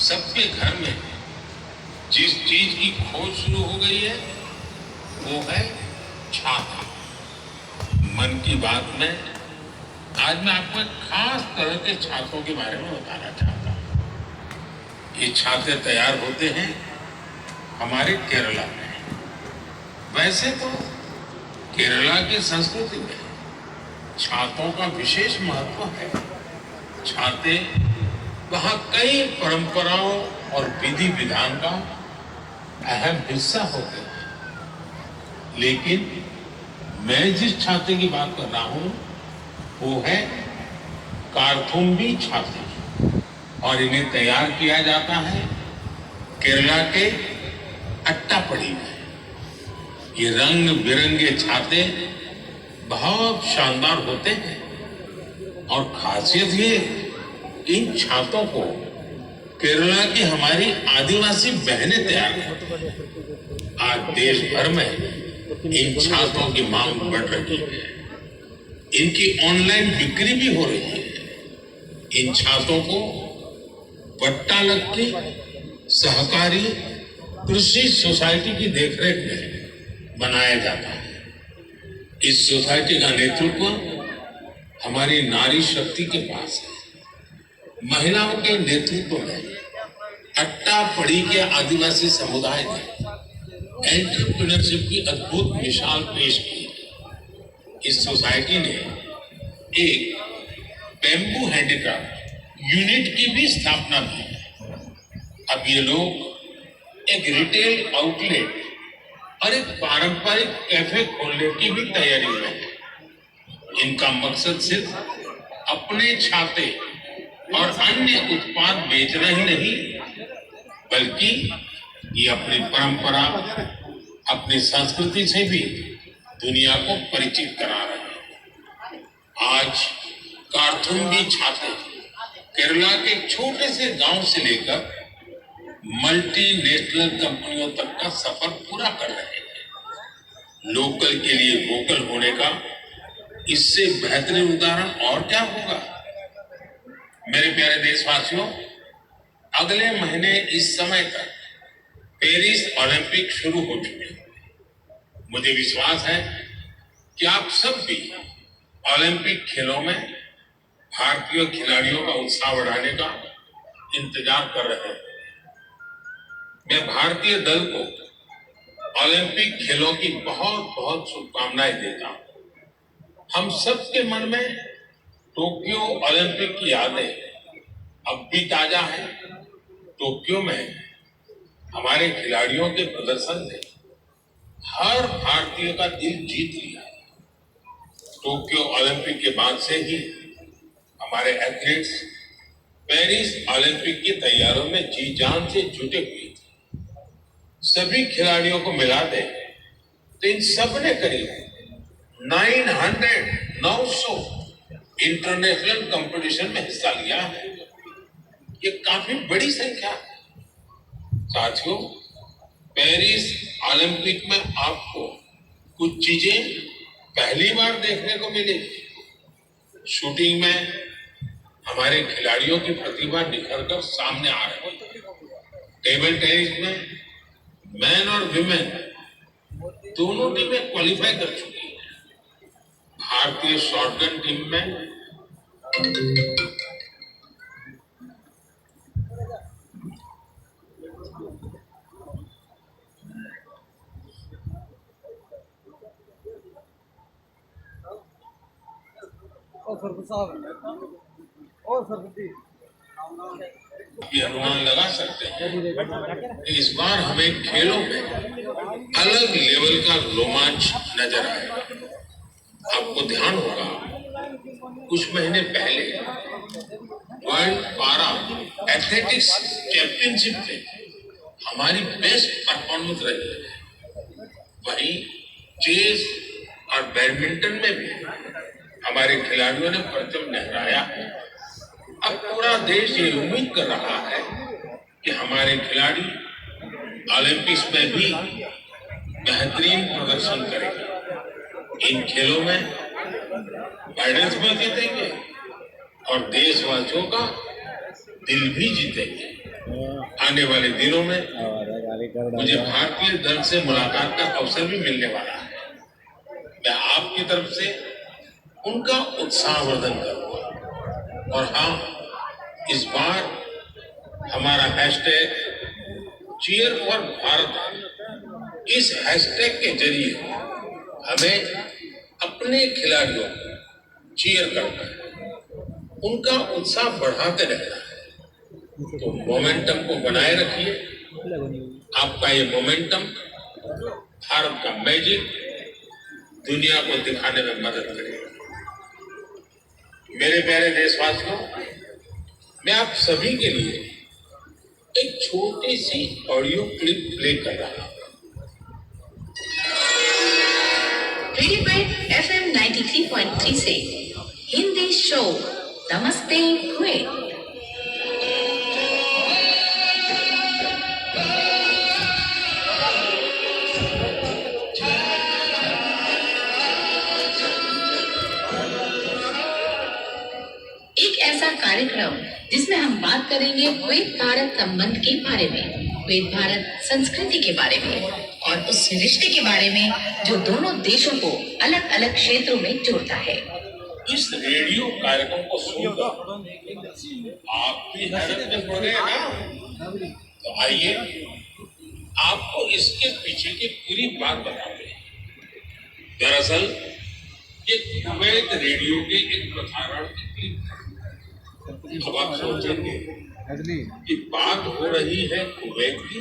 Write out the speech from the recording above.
सबके घर में जिस चीज की खोज शुरू हो गई है वो है छाता। मन की बात में आज मैं आपको एक खास तरह के छातों के बारे में बताना चाहता हूँ। ये छाते तैयार होते हैं हमारे केरला में। वैसे तो केरला की संस्कृति में छातों का विशेष महत्व है। छाते वहाँ कई परंपराओं और विधि विधान का अहम हिस्सा होते हैं। लेकिन मैं जिस छाते की बात कर रहा हूं वो है कारथुम्बी छाते, और इन्हें तैयार किया जाता है केरला के अट्टापड़ी में। ये रंग बिरंगे छाते बहुत शानदार होते हैं और खासियत ये इन छातों को केरला की हमारी आदिवासी बहनें तैयार करती हैं। आज देश भर में इन छातों की मांग बढ़ रही है। इनकी ऑनलाइन बिक्री भी हो रही है। इन छातों को वट्टालक्की सहकारी कृषि सोसाइटी की देखरेख में बनाया जाता है। इस सोसाइटी का नेतृत्व हमारी नारी शक्ति के पास है। महिलाओं के नेतृत्व में अट्टापड़ी के आदिवासी समुदाय ने एंटरप्रेन्योरशिप की अद्भुत मिसाल पेश की। इस सोसाइटी ने एक बेम्बू हैंडीक्राफ्ट यूनिट की भी स्थापना की है। अब ये लोग एक रिटेल आउटलेट और एक पारंपरिक कैफे खोलने की भी तैयारी में है। इनका मकसद सिर्फ अपने छाते और अन्य उत्पाद बेचना ही नहीं, बल्कि ये अपनी परंपरा, अपनी संस्कृति से भी दुनिया को परिचित करा रहे हैं। आज कारथुम्बी छाते केरला के छोटे से गांव से लेकर मल्टीनेशनल कंपनियों तक का सफर पूरा कर रहे हैं। लोकल के लिए वोकल होने का इससे बेहतरीन उदाहरण और क्या होगा। मेरे प्यारे देशवासियों, अगले महीने इस समय तक पेरिस ओलंपिक शुरू हो चुके हैं। मुझे विश्वास है कि आप सब भी ओलंपिक खेलों में भारतीय खिलाड़ियों का उत्साह बढ़ाने का इंतजार कर रहे हैं। मैं भारतीय दल को ओलंपिक खेलों की बहुत बहुत शुभकामनाएं देता हूं। हम सबके मन में टोक्यो ओलंपिक की यादें अब भी ताजा है। टोक्यो में हमारे खिलाड़ियों के प्रदर्शन ने हर भारतीय का दिल जीत लिया। टोक्यो ओलंपिक के बाद से ही हमारे एथलीट्स पेरिस ओलंपिक की तैयारियों में जी जान से जुटे हुए थे। सभी खिलाड़ियों को मिला दे तो इन सब ने करीब 900 इंटरनेशनल कंपटीशन में हिस्सा लिया है। ये काफी बड़ी संख्या है। साथियों, पेरिस ओलंपिक में आपको कुछ चीजें पहली बार देखने को मिलेगी। शूटिंग में हमारे खिलाड़ियों की प्रतिभा निखर कर सामने आ रही है। टेबल टेनिस में मैन और विमेन दोनों टीमें क्वालिफाई कर चुकी है। भारतीय शॉटगन टीम में ये अनुमान लगा सकते हैं कि इस बार हमें खेलों में अलग लेवल का रोमांच नजर आएगा। आपको ध्यान होगा, कुछ महीने पहले वर्ल्ड पारा एथलेटिक्स चैंपियनशिप में हमारी बेस्ट परफॉर्मेंस रही है। वहीं चेस और बैडमिंटन में भी हमारे खिलाड़ियों ने परचम लहराया है। अब पूरा देश ये उम्मीद कर रहा है कि हमारे खिलाड़ी ओलंपिक्स में भी बेहतरीन प्रदर्शन करेंगे। इन खेलों में मेडल्स भी जीतेंगे और देशवासियों का दिल भी जीतेंगे। आने वाले दिनों में मुझे भारतीय दल से मुलाकात का अवसर भी मिलने वाला है। मैं आपकी तरफ से उनका उत्साहवर्धन करूंगा। और हाँ, इस बार हमारा हैशटैग चीयर फॉर भारत, इस हैशटैग के जरिए हमें अपने खिलाड़ियों को चीयर करना है, उनका उत्साह बढ़ाते रहना है। तो मोमेंटम को बनाए रखिए। आपका ये मोमेंटम भारत का मैजिक दुनिया को दिखाने में मदद करेगा। मेरे प्यारे देशवासियों, मैं आप सभी के लिए एक छोटी सी ऑडियो क्लिप प्ले कर रहा हूं। रेडियो FM 93.3 से हिंदी शो नमस्ते कुवैत। एक ऐसा कार्यक्रम जिसमें हम बात करेंगे कुवैत भारत संबंध के बारे में, कुवैत भारत संस्कृति के बारे में और उस रिश्ते के बारे में जो दोनों देशों को अलग अलग क्षेत्रों में जोड़ता है। इस रेडियो कार्यक्रम को सुनकर आप भी हैरत में पड़ गए ना? तो आइए आपको इसके पीछे की पूरी बात बताते हैं। दरअसल ये कुवैत रेडियो के एक प्रसारण की क्लिप है। अब आप सोचेंगे कि बात हो रही है कुवैत की,